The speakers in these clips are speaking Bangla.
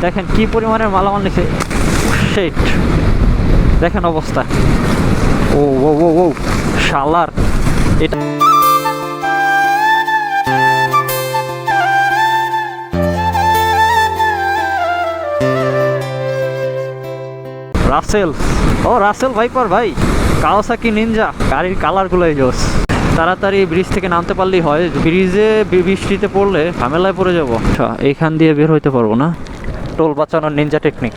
দেখেন কি পরিমাণের মালামাল নিছে, শিট দেখেন অবস্থা। ও ও ও ও শালার, এটা রাসেল, ও রাসেল ভাইপার ভাই, কাওয়াসাকি নিনজা, গাড়ির কালারগুলোই জোস। তাড়াতাড়ি ব্রিজ থেকে নামতে পারলেই হয়, ব্রিজে বৃষ্টিতে পড়লে ঝামেলায় পড়ে যাবো। এইখান দিয়ে বের হইতে পারবো না, টোল বাঁচানোর নিনজা টেকনিক।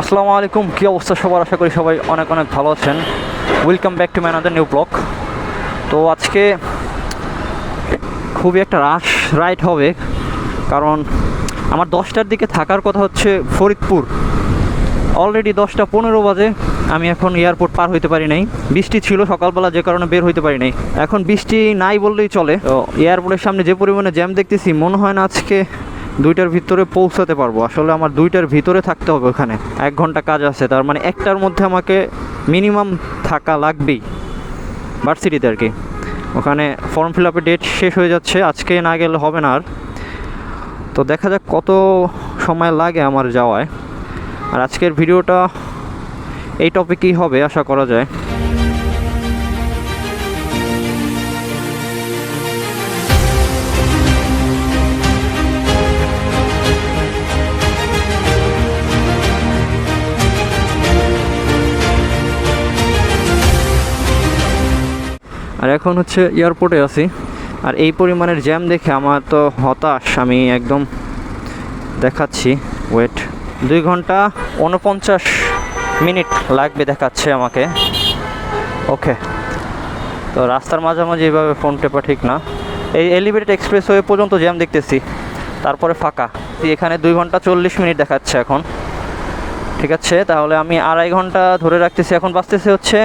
আসসালামু আলাইকুম, কী অবস্থা সবার? আশা করি সবাই অনেক অনেক ভালো আছেন। Welcome back to my another new blog. তো আজকে খুবই একটা রাশ রাইড হবে, কারণ আমার 10টার দিকে থাকার কথা হচ্ছে ফরিদপুর। অলরেডি 10টা 15 বাজে, আমি এখন এয়ারপোর্ট পার হইতে পারি নাই। বৃষ্টি ছিল সকালবেলা, যে কারণে বের হইতে পারি নাই। এখন বৃষ্টি নাই বললেই চলে। তো এয়ারপোর্টের সামনে যে পরিমাণে জ্যাম দেখতেছি, মনে হয় না আজকে 2টার ভিতরে পৌঁছাতে পারবো। আসলে আমার 2টার ভিতরে থাকতে হবে, ওখানে 1 ঘন্টা কাজ আছে। তার মানে 1টার মধ্যে আমাকে মিনিমাম থাকা লাগবেই ভার্সিটিতে আর কি। ওখানে ফর্ম ফিল আপের ডেট শেষ হয়ে যাচ্ছে, আজকে না গেলে হবে না আর। তো দেখা যাক কত সময় লাগে আমার যাওয়ায়। আর আজকের ভিডিওটা এই টপিকই হবে আশা করা যায়। আর এখন হচ্ছে এয়ারপোর্টে আছি, আর এই পরিমাণের জ্যাম দেখে আমার তো হতাশ। আমি একদম দেখাচ্ছি, ওয়েট, 2 ঘন্টা 49 মিনিট লাগবে দেখাচ্ছে আমাকে। ওকে, তো রাস্তার মাঝামাঝি এইভাবে ফোন টেপা ঠিক না। এই এলিভেটেড এক্সপ্রেসওয়ে পর্যন্ত জ্যাম দেখতেছি, তারপরে ফাঁকা। এখানে 2 ঘন্টা 40 মিনিট দেখাচ্ছে এখন। ঠিক আছে, তাহলে আমি 2.5 ঘন্টা ধরে রাখতেছি। এখন বাজতেছে হচ্ছে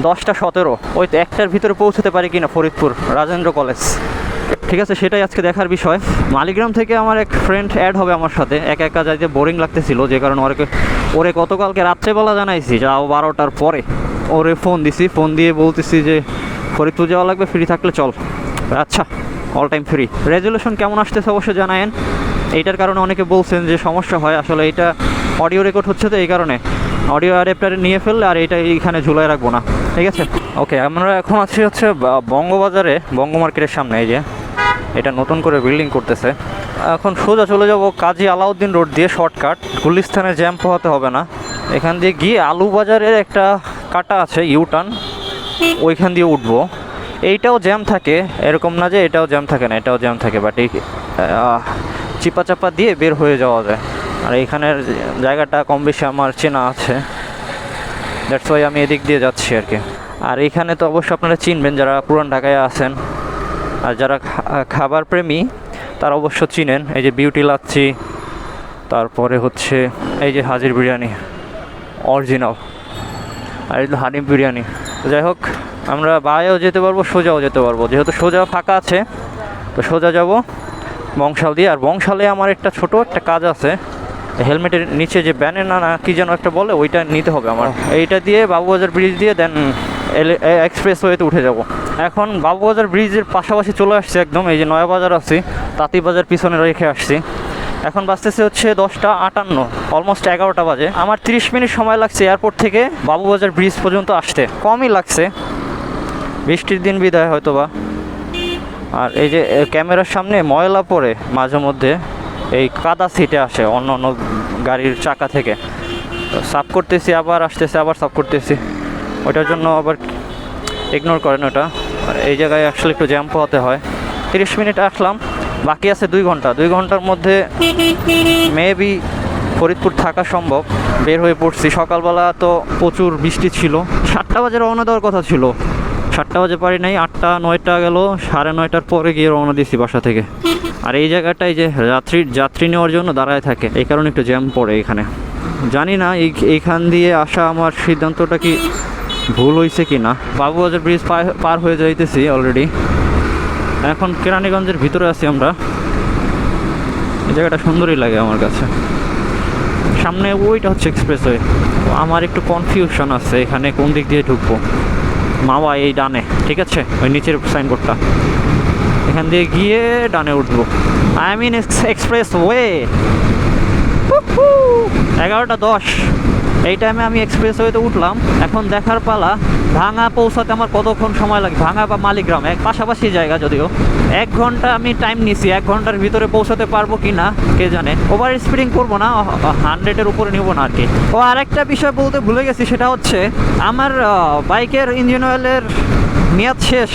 10টা 17। ওই তো 1টার ভিতরে পৌঁছতে পারি কিনা ফরিদপুর রাজেন্দ্র কলেজ। ঠিক আছে, সেটাই আজকে দেখার বিষয়। মালিগ্রাম থেকে আমার এক ফ্রেন্ড অ্যাড হবে আমার সাথে। একা একা যাইতে বোরিং লাগতেছিল, যে কারণে ওরে গতকালকে রাত্রেবেলা জানাইছি, যাও 12টার পরে ওরে ফোন দিছি। ফোন দিয়ে বলতেছি যে ফরিদপুর যাওয়া লাগবে, ফ্রি থাকলে চল। আচ্ছা, অল টাইম ফ্রি। রেজুলেশন কেমন আসতেছে অবশ্যই জানায়েন। এইটার কারণে অনেকে বলছেন যে সমস্যা হয়, আসলে এইটা অডিও রেকর্ড হচ্ছে, তো এই কারণে অডিও অ্যাডাপ্টারে নিয়ে ফেললে আর এইটা এইখানে ঝুলাই রাখবো না। ঠিক আছে, ওকে। আমরা এখন আছি হচ্ছে বঙ্গবাজারে, বঙ্গ মার্কেটের সামনে। এই যে এটা নতুন করে বিল্ডিং করতেছে। এখন সোজা চলে যাব কাজী আলাউদ্দিন রোড দিয়ে, শর্টকাট। গুলিস্তানে জ্যাম পোহাতে হবে না। এখান দিয়ে গিয়ে আলু বাজারের একটা কাটা আছে, ইউটার্ন, ওইখান দিয়ে উঠবো। এইটাও জ্যাম থাকে, এরকম না যে এটাও জ্যাম থাকে না, এটাও জ্যাম থাকে, বাট এই চিপা চাপা দিয়ে বের হয়ে যাওয়া যায়। আর এইখানের জায়গাটা কম বেশি আমার চেনা আছে, দ্যাটস ওয়াই আমি এদিক দিয়ে যাচ্ছি আর কি। আর এইখানে তো অবশ্যই আপনারা চিনবেন যারা পুরান ঢাকায় আছেন, আর যারা খাবার প্রেমী তারা অবশ্য চিনেন। এই যে বিউটি লাচ্ছি, তারপরে হচ্ছে এই যে হাজির বিরিয়ানি অরিজিনাল, আর এই হানিফ বিরিয়ানি। যাই হোক, আমরা বায়েও যেতে পারবো, সোজাও যেতে পারবো। যেহেতু সোজা ফাঁকা আছে, তো সোজা যাব বংশাল দিয়ে। আর বংশালে আমার একটা ছোট একটা কাজ আছে, হেলমেটের নিচে যে ব্যানানা না কি যেন একটা বলে, ওইটা নিতে হবে আমার। এইটা দিয়ে বাবুবাজার ব্রিজ দিয়ে দেন এক্সপ্রেসওয়েতে উঠে যাব। এখন বাবুবাজার ব্রিজের পাশাপাশি চলে আসছে একদম। এই যে নয়াবাজার আছি, তাঁতিবাজার পিছনে রেখে আসছি। এখন বাজতেছে হচ্ছে 10টা 58, অলমোস্ট 11টা বাজে। আমার 30 মিনিট সময় লাগছে এয়ারপোর্ট থেকে বাবুবাজার ব্রিজ পর্যন্ত আসতে, কমই লাগছে। বৃষ্টির দিন বিদায় হয়তো বা। আর এই যে ক্যামেরার সামনে ময়লা পড়ে মাঝে মধ্যে, এই কাদা সিটে আসে অন্য অন্য গাড়ির চাকা থেকে। সাফ করতেছি, আবার আসতেছে, আবার সাফ করতেছি। ওইটার জন্য আবার ইগনোর করেন ওটা। এই জায়গায় আসলে একটু জ্যাম পোহাতে হয়। 30 মিনিট আসলাম, বাকি আছে 2 ঘন্টা। 2 ঘন্টার মধ্যে মেবি ফরিদপুর থাকা সম্ভব। বের হয়ে পড়ছি। সকালবেলা তো প্রচুর বৃষ্টি ছিল। 7টা বাজে রওনা দেওয়ার কথা ছিল, 7টা বাজে পারি নাই। 8টা 9টা গেল, 9:30টার পরে গিয়ে রওনা দিচ্ছি বাসা থেকে। আর এই জায়গাটায় যে যাত্রী নেওয়ার জন্য দাঁড়ায় থাকে, এই কারণে একটু জ্যাম পড়ে এখানে। জানি না এইখান দিয়ে আসা আমার সিদ্ধান্তটা কি ভুল হয়েছে কি না। বাবুবাজার ব্রিজ পার হয়ে যাইতেছি অলরেডি। এখন কেরানীগঞ্জের ভিতরে আছি আমরা। এই জায়গাটা সুন্দরই লাগে আমার কাছে। সামনে ওইটা হচ্ছে এক্সপ্রেসওয়ে। আমার একটু কনফিউশন আছে এখানে কোন দিক দিয়ে ঢুকবো। মাওয়া এই ডানে, ঠিক আছে, ওই নিচের সাইনবোর্ডটা, এখান দিয়ে গিয়ে ডানে উঠবো। I mean expressway. 11:10 এই টাইমে আমি এক্সপ্রেসওয়েতে উঠলাম। এখন দেখার পালা ভাঙা পৌঁছাতে আমার কতক্ষণ সময় লাগে। ভাঙা বা মালিগ্রাম এক পাশাপাশি জায়গা, যদিও 1 ঘন্টা আমি টাইম নিছি। 1 ঘন্টার ভিতরে পৌঁছাতে পারবো কি না কে জানে। ওভার স্পিডিং করবো না, 100-এর উপরে নিব না আর কি। ও আরেকটা বিষয় বলতে ভুলে গেছি, সেটা হচ্ছে আমার বাইকের ইঞ্জিন অয়েলের মেয়াদ শেষ।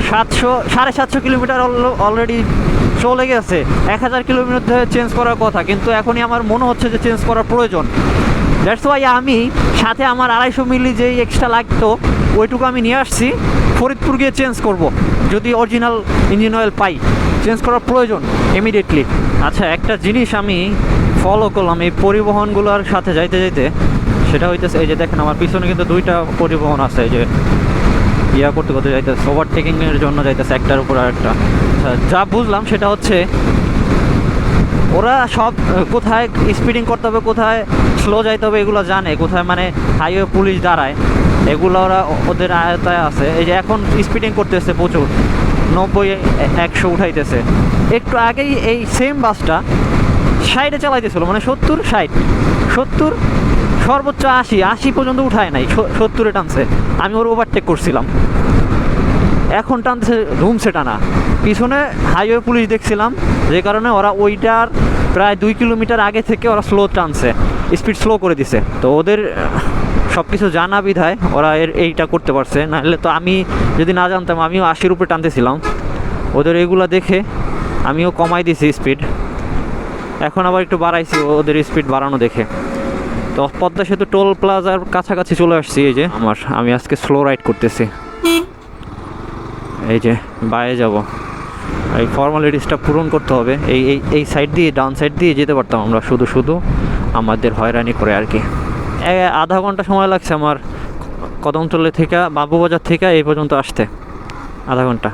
750 কিলোমিটার অলরেডি চলে গেছে। 1000 কিলোমিটার চেঞ্জ করার কথা, কিন্তু এখনই আমার মনে হচ্ছে যে চেঞ্জ করার প্রয়োজন। দ্যাটস ওয়াই আমি সাথে আমার 250 মিলি যেই এক্সট্রা লাগতো ওইটুকু আমি নিয়ে আসছি। ফরিদপুর গিয়ে চেঞ্জ করব, যদি অরিজিনাল ইঞ্জিন অয়েল পাই। চেঞ্জ করার প্রয়োজন ইমিডিয়েটলি। আচ্ছা, একটা জিনিস আমি ফলো করলাম এই পরিবহনগুলোর সাথে যাইতে যাইতে, সেটা হইতেছে এই যে দেখেন আমার পিছনে কিন্তু 2টা পরিবহন আছে। এই যে করতে করতে যাইতেছে, ওভারটেকিংয়ের জন্য যাইতেছে একটার উপর আরেকটা। যা বুঝলাম সেটা হচ্ছে ওরা সব কোথায় স্পিডিং করতে হবে, কোথায় স্লো যাইতে হবে এগুলো জানে। কোথায় মানে হাইওয়ে পুলিশ দাঁড়ায়, এগুলো ওরা ওদের আয়তায় আছে। এই যে এখন স্পিডিং করতেছে প্রচুর, 90-100 উঠাইতেছে। একটু আগেই এই সেম বাসটা 60-এ চালাইতেছিল, মানে 70 সর্বোচ্চ 80 পর্যন্ত উঠায় নাই, 70-এ টানছে। আমি ওর ওভারটেক করছিলাম, এখন টানছে ধুমছে টানা। পিছনে হাইওয়ে পুলিশ দেখছিলাম, যে কারণে ওরা ওইটার প্রায় 2 কিলোমিটার আগে থেকে ওরা স্লো টানছে, স্পিড স্লো করে দিছে। তো ওদের সব কিছু জানা বিধায় ওরা এইটা করতে পারছে। নাহলে তো আমি যদি না জানতাম, আমিও 80-র উপরে টানতেছিলাম। ওদের এইগুলা দেখে আমিও কমাই দিছি স্পিড, এখন আবার একটু বাড়াইছি ওদের স্পিড বাড়ানো দেখে। তো পদ্মা সেতু টোল প্লাজার কাছাকাছি চলে আসছি। এই যে আমি আজকে স্লো রাইড করতেছি। এই যে বাইরে যাব, এই ফর্মালিটিসটা পূরণ করতে হবে। এই সাইড দিয়ে, ডাউন সাইড দিয়ে যেতে পারতাম আমরা, শুধু আমাদের হয়রানি করে আর কি। আধা ঘন্টা সময় লাগছে আমার কদমতলী থেকে, বাবুবাজার থেকে এই পর্যন্ত আসতে, আধা ঘন্টা।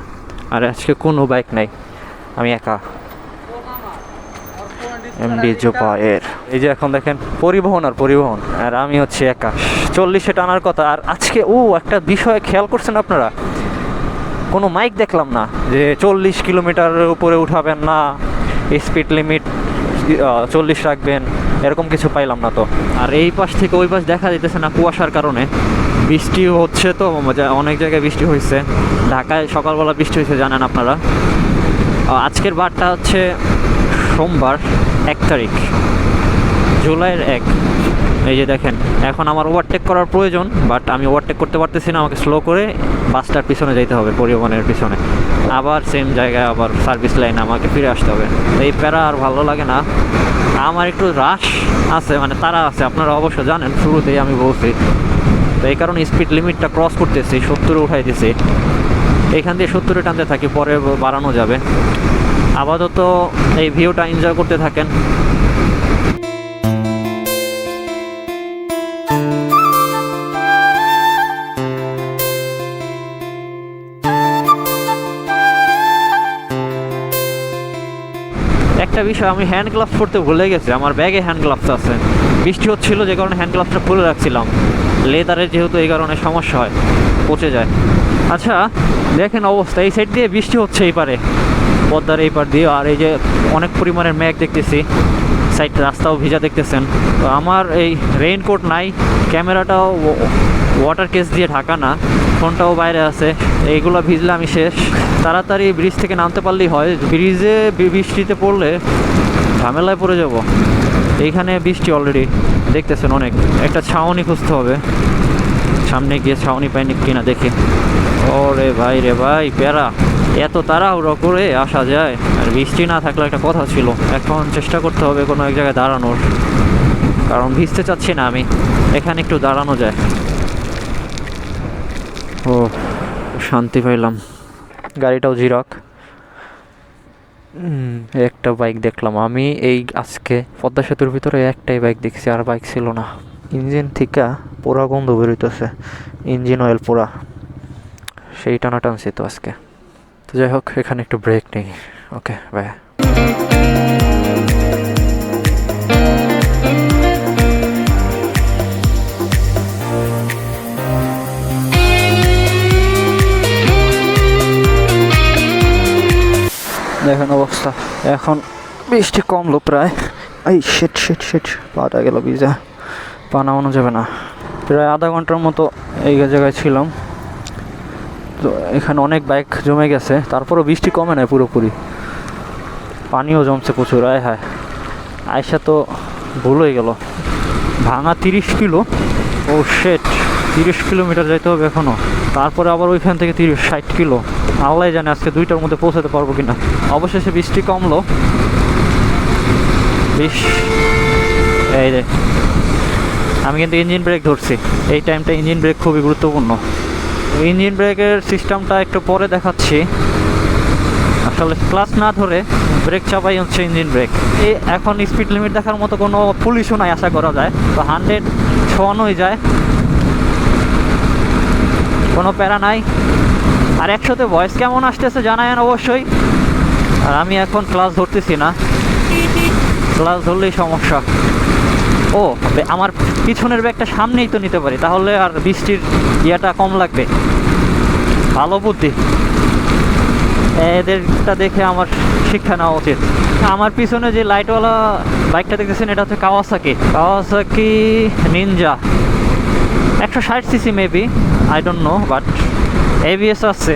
আর আজকে কোনো বাইক নাই, আমি একা। এমডি জোপা এর এই যে এখন দেখেন পরিবহন আর আমি হচ্ছে একা। 40-এ টানার কথা। আর আজকে একটা বিষয় খেয়াল করছেন আপনারা, কোনো মাইক দেখলাম না যে 40 কিলোমিটারের উপরে উঠাবেন না, স্পিড লিমিট 40 রাখবেন, এরকম কিছু পাইলাম না তো। আর এই পাশ থেকে ওই পাশ দেখা যেতেছে না, কুয়াশার কারণে। বৃষ্টি হচ্ছে তো, অনেক জায়গায় বৃষ্টি হয়েছে। ঢাকায় সকালবেলা বৃষ্টি হয়েছে, জানেন আপনারা। আজকের বারটা হচ্ছে সোমবার, 1 তারিখ জুলাইয়ের 1। এই যে দেখেন, এখন আমার ওভারটেক করার প্রয়োজন, বাট আমি ওভারটেক করতে পারতেছি না। আমাকে স্লো করে বাসটার পিছনে যেতে হবে, পরিবহনের পিছনে। আবার সেম জায়গায়, আবার সার্ভিস লাইনে আমাকে ফিরে আসতে হবে। এই প্যারা আর ভালো লাগে না। আমার একটু রাশ আছে, মানে তারা আছে, আপনারা অবশ্য জানেন, শুরুতেই আমি বলছি। তো এই কারণে স্পিড লিমিটটা ক্রস করতেছি, 70-এ উঠাই দিছি। এইখান দিয়ে 70-এ টানতে থাকি, পরে বাড়ানো যাবে। আপাতত এই ভিউটা এনজয় করতে থাকেন। একটা বিষয়, আমি হ্যান্ড গ্লাভস পরতে ভুলে গেছি। আমার ব্যাগে হ্যান্ড গ্লাভস আছে। বৃষ্টি হচ্ছিল যে কারণে হ্যান্ড গ্লাভসটা খুলে রাখছিলাম। লেদারের যেহেতু, এই কারণে সমস্যা হয়, পচে যায়। আচ্ছা দেখেন অবস্থা, এই সাইড দিয়ে বৃষ্টি হচ্ছে, এই পারে পদ্মার এই পার দিয়ে। আর এই যে অনেক পরিমাণের মেঘ দেখতেছি, সাইড রাস্তাও ভিজা দেখতেছেন। তো আমার এই রেইনকোট নাই, ক্যামেরাটাও ওয়াটার কেস দিয়ে ঢাকা না, ফোনটাও বাইরে আছে। এইগুলো ভিজলে আমি শেষ। তাড়াতাড়ি ব্রিজ থেকে নামতে পারলেই হয়। ব্রিজে বৃষ্টিতে পড়লে ঝামেলায় পড়ে যাব। এইখানে বৃষ্টি অলরেডি দেখতেছেন অনেক। একটা ছাউনি খুঁজতে হবে, সামনে গিয়ে ছাউনি পাইনি কিনা দেখে। ওরে ভাই রে ভাই, প্যারা, এত তাড়াহুড়ো করে আসা যায়? আর বৃষ্টি না থাকলে একটা কথা ছিল। এখন চেষ্টা করতে হবে কোনো এক জায়গায় দাঁড়ানোর, কারণ ভিজতে চাচ্ছি না আমি। এখানে একটু দাঁড়ানো যায়। ও শান্তি পাইলাম। গাড়িটাও জিরক। একটা বাইক দেখলাম আমি এই আজকে পদ্মা সেতুর ভিতরে, একটাই বাইক দেখছি, আর বাইক ছিল না। ইঞ্জিন থেকে পোড়া গন্ধ বেরোইতেছে, ইঞ্জিন অয়েল পোড়া, সেই টানা টানছি তো আজকে। তো যাই হোক, এখানে একটু ব্রেক নেই। Okay bye. দেখেন অবস্থা, এখন বৃষ্টি কমলো প্রায়। এই শেট শেট শেট পাটা গেল ভিজা, পা নামানো যাবে না। প্রায় আধা ঘন্টার মতো এই জায়গায় ছিলাম। তো এখানে অনেক বাইক জমে গেছে, তারপরও বৃষ্টি কমে নাই পুরোপুরি, পানিও জমছে প্রচুর। আয় হায়, আয়সা তো ভুল হয়ে গেল। ভাঙা 30 কিলো, ও শেট, 30 কিলোমিটার যাইতে হবে এখনও। তারপরে আবার ওইখান থেকে 60 কিলো। আল্লাহ জানে আজকে 2টার মধ্যে পৌঁছাতে পারবো কিনা। অবশেষে বৃষ্টি কমলো। এই রে, আমি কিন্তু ইঞ্জিন ব্রেক ধরছি। এই টাইমটা ইঞ্জিন ব্রেক খুবই গুরুত্বপূর্ণ। ইঞ্জিন ব্রেকের সিস্টেমটা একটু পরে দেখাচ্ছি। আসলে ক্লাচ না ধরে ব্রেক চাপাই হচ্ছে ইঞ্জিন ব্রেক। এই এখন স্পিড লিমিট দেখার মতো কোনো পুলিশও নাই আশা করা যায়, তো 100 ছোঁয়ানোই যায়, কোনো প্যারা নাই। আর 100তে ভয়েস কেমন আসতেছে জানায়েন অবশ্যই। আর আমি এখন ক্লাচ ধরতেছি না, ক্লাচ ধরলেই সমস্যা। ও, আমার পিছনের ব্যাগটা সামনেই তো নিতে পারি, তাহলে আর বৃষ্টির ইয়েটা কম লাগবে। ভালো বুদ্ধি, এদেরটা দেখে আমার শিক্ষা নেওয়া উচিত। আমার পিছনে যে লাইটওয়ালা বাইকটা দেখতেছেন, এটা হচ্ছে Kawasaki Ninja, 160 CC maybe, I don't know, but ABS আছে,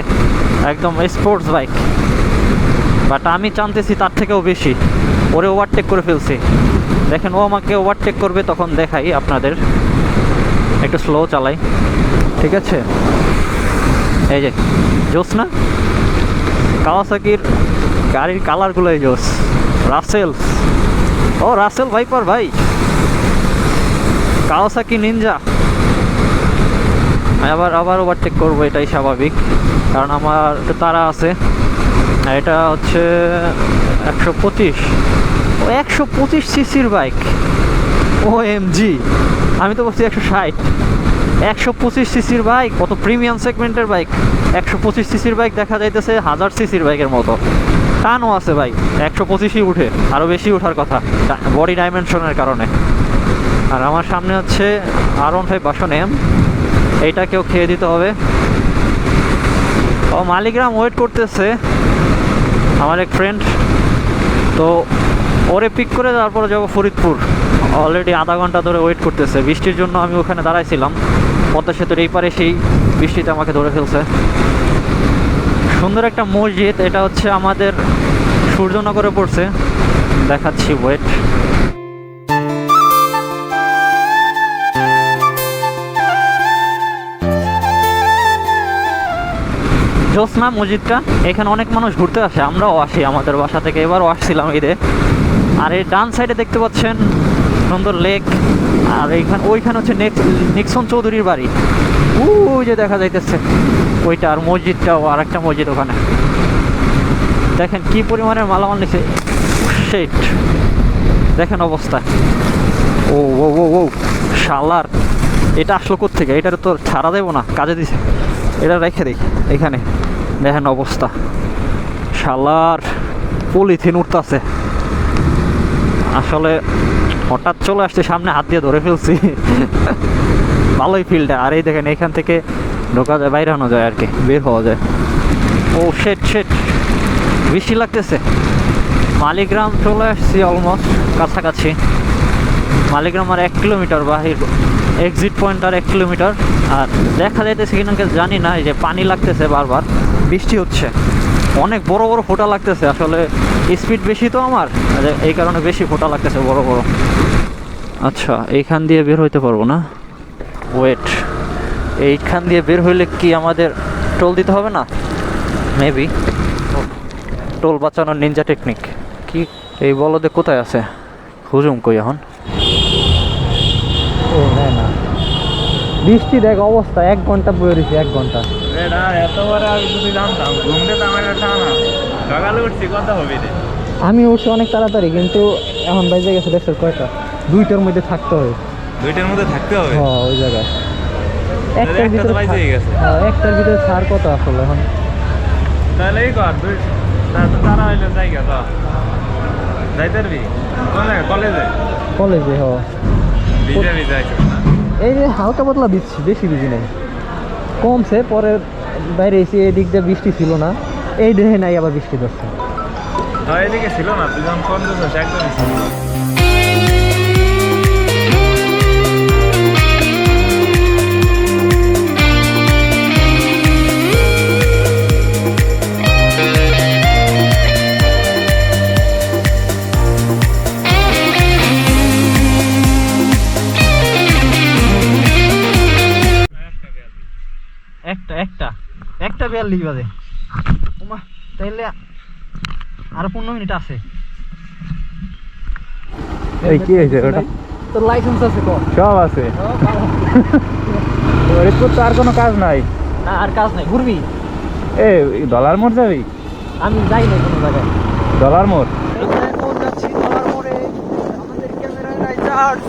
একদম স্পোর্টস বাইক। বাট আমি জানতেছি তার থেকেও বেশি। ওরে ওভারটেক করে ফেলছি, দেখেন ও আমাকে ওভারটেক করবে, তখন দেখাই আপনাদের। একটু স্লো চালাই, ঠিক আছে? এই যে জোস না, কাওয়াসাকির গাড়ির কালারগুলোই জোস। রাসেল, ও রাসেল ভাইপার ভাই, কাওয়াসাকি নিনজা। আবার ওভারটেক করবো, এটাই স্বাভাবিক, কারণ আমার একটু তাড়া আছে। এটা হচ্ছে 125, ও 125 সিসির বাইক, OMG, আমি তো বলছি 160। 125 সিসির বাইক, কত প্রিমিয়াম সেগমেন্টের বাইক। 125 সিসির বাইক দেখা যাইতেছে 1000 সিসির বাইকের মতো। টানও আছে ভাই, 125ই উঠে, আরও বেশি ওঠার কথা বডি ডাইমেনশনের কারণে। আর আমার সামনে হচ্ছে R15 ভার্সন M, এইটাকেও খেয়ে দিতে হবে। ও মালিগ্রাম ওয়েট করতেছে আমার এক ফ্রেন্ড, তো ওরে পিক করে তারপরে যাবো ফরিদপুর। অলরেডি আধা ঘন্টা ধরে ওয়েট করতেছে। বৃষ্টির জন্য আমি ওখানে দাঁড়াইছিলাম, পদ্মা সেতুর এই পারে, সেই বৃষ্টিতে আমাকে ধরে ফেলছে। সুন্দর একটা মসজিদ, এটা হচ্ছে আমাদের সূর্যনগরে পড়ছে, দেখাচ্ছি ওয়েট। জোসনা মসজিদটা, এখানে অনেক মানুষ ঘুরতে আসে, আমরাও আসি আমাদের বাসা থেকে, এবারও আসছিলাম ঈদে। আর এই ডান সাইডে দেখতে পাচ্ছেন সুন্দর লেক, আর ওইখানে হচ্ছে নিক্সন চৌধুরীর বাড়ি, ওই যে দেখা যাইতেছে ওইটা। আর মসজিদটাও, আর একটা মসজিদ ওখানে, দেখেন কি পরিমাণের মালামাল নিচ্ছে। শেট, দেখেন অবস্থা। ও ও ও ও শালার, এটা আসলো কোত্থেকে? এটা তো ছাড়া দেবো না, কাজে দিছে, এটা রেখে দিই এখানে। দেখেন অবস্থা, শালার পলিথিন উঠতেছে। আসলে হঠাৎ চলে আসছে সামনে, হাত দিয়ে ধরে ফেলছি। ভালোই ফিল্ডটা। আর এই দেখেন এখান থেকে ঢোকা যায়, বাইরে আনা যায় আর কি, বের হওয়া যায়। ও শেট শেট, বৃষ্টি লাগতেছে। মালিগ্রাম চলে আসছি, অলমোস্ট কাছাকাছি। মালিগ্রাম আর 1 কিলোমিটার বাহির, এক্সিট পয়েন্ট আর 1 কিলোমিটার। আর দেখা যাইতেছে কিনা জানি না, এই যে পানি লাগতেছে বারবার, বৃষ্টি হচ্ছে, অনেক বড় বড় ফোঁটা লাগতেছে। আসলে স্পিড বেশি তো আমার, এই কারণে বেশি ফোঁটা লাগতেছে বড় বড়। আচ্ছা, এইখান দিয়ে বের হইতে পারবো না, ওয়েট, এইখান দিয়ে বের হইলে কি আমাদের টোল দিতে হবে না? মেবি টোল বাঁচানোর নিনজা টেকনিক। কি এই বলদে কোথায় আছে? হুজুম কই এখন? ও হ্যাঁ, না বৃষ্টি দেখ অবস্থা, 1 ঘন্টা বয়ে রয়েছে, 1 ঘন্টা। আমি উঠছি অনেক তাড়াতাড়ি, কিন্তু এখন বাইরে গেছে দেখছো কয়টা? 2টার মধ্যে থাকতে হবে। 2টার মধ্যে থাকতে হবে? হ্যাঁ, ওই জায়গায় একটার ভিতরে গেছে। হ্যাঁ, একটার ভিতরে ছাড় কত আসলে এখন? তাহলে এই কর, তারা হইলে জায়গা তো যাইতে পারবি কলেজে? কলেজে হ, ভিজে ভিজে এই যে হালকা পাতলা দিচ্ছি, বেশি ভিজি নাই, কমছে। পরে বাইরে এসে এদিক দিয়ে বৃষ্টি ছিল না, এই দেহে নাই আবার বৃষ্টি ধরছে। এদিকে ছিল না, তুই যখন ফোন করছিস একদমই ছিল। 1:42 বাজে। ওমা, তাইলে আরো 15 মিনিট আছে। এই কি হয়েছে ওটা? তোর লাইসেন্স আছে তো? সব আছে। ফরিদপুর তো আর কোনো কাজ নাই। না আর কাজ নাই, ঘুরবি? ডলার মোড় যাবি? আমি যাই না কোনো জায়গায়। ডলার মোড়? এখন যাচ্ছি ডলার মোড়ে। আমাদের ক্যামেরায় নাই চার্জ।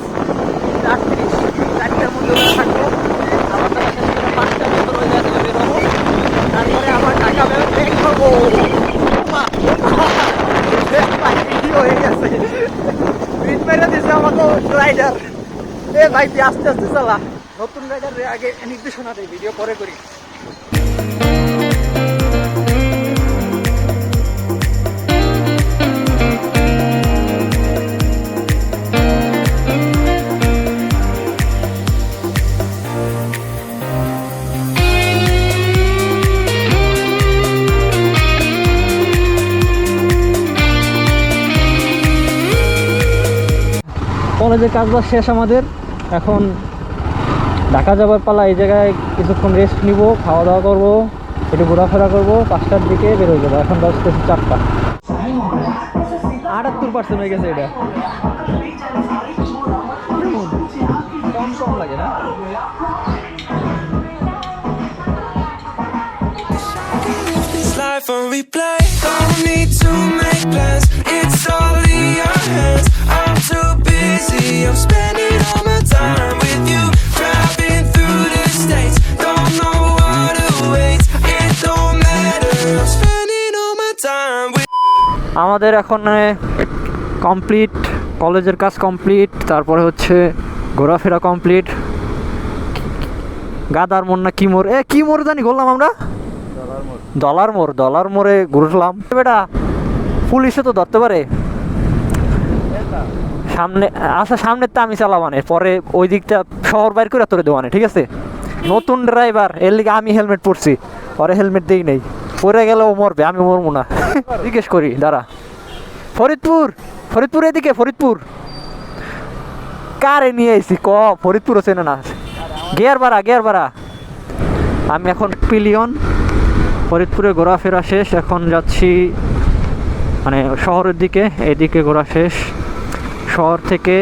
38 4টার মধ্যে থাকবো। আমার তো বাসা থেকে 5টার মতো হয়ে যাবে, বেরোবো। তারপরে আবার ঢাকা ব্যাক করবো। ভিডিও হয়ে গেছে, বিট মেরে দিছে আমাকে রাইডার। ভাই তুই আস্তে আস্তে চালা, নতুন রাইডার আগে নির্দেশনা দেয়, ভিডিও পরে করি। কলেজের কাজবাজ শেষ আমাদের, এখন ঢাকা যাবার পালা। এই জায়গায় কিছুক্ষণ রেস্ট নিব, খাওয়া দাওয়া করবো, একটু ঘোরাফেরা করবো, 5টার দিকে বেরোয় যাবো। এখন বাজতেছে 4টা। 78% হয়ে গেছে এটা। কম কম লাগে না? Life on replay, don't need to make plans, it's all in your hands. I'm too busy, I'm spending all my time with you, driving through the states, don't know what awaits, it don't matter, I'm spending all my time with আমাদের এখন কমপ্লিট, কলেজের কাজ কমপ্লিট, তারপরে হচ্ছে ঘোরাফেরা কমপ্লিট। গাদার মোড় না কি মোড়, কি মোড় জানি ঘুরলাম আমরা? ডলার মোড়ে ঘুরলাম। বেটা পুলিশে তো ধরতে পারে। সামনে আচ্ছা, সামনের তো আমি চালাবানে, পরে ওই দিকটা শহর বাইর করে তোরে দেওয়ানে, ঠিক আছে? নতুন ড্রাইভার, এর লিগে আমি হেলমেট পরছি, পরে হেলমেট দিই নেই, পরে গেলে ও মরবে, আমি মরবো না। জিজ্ঞেস করি দাঁড়া। ফরিদপুর এদিকে, ফরিদপুর কারে নিয়ে আইসি ক? ফরিদপুরও চেনে না। গিয়ার ভাড়া। আমি এখন পিলিয়ন, ফরিদপুরে ঘোরাফেরা শেষ, এখন যাচ্ছি মানে শহরের দিকে। এদিকে ঘোরা শেষ, শহর থেকে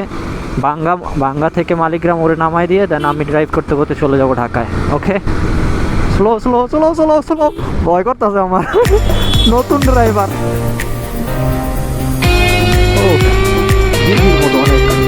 বাঙ্গা থেকে মালিগ্রাম ওরে নামাই দিয়ে দেন আমি ড্রাইভ করতে করতে চলে যাবো ঢাকায়। ওকে, স্লো, ভয় করতেছে আমার। নতুন ড্রাইভার, ও দিদির মতো অনেক।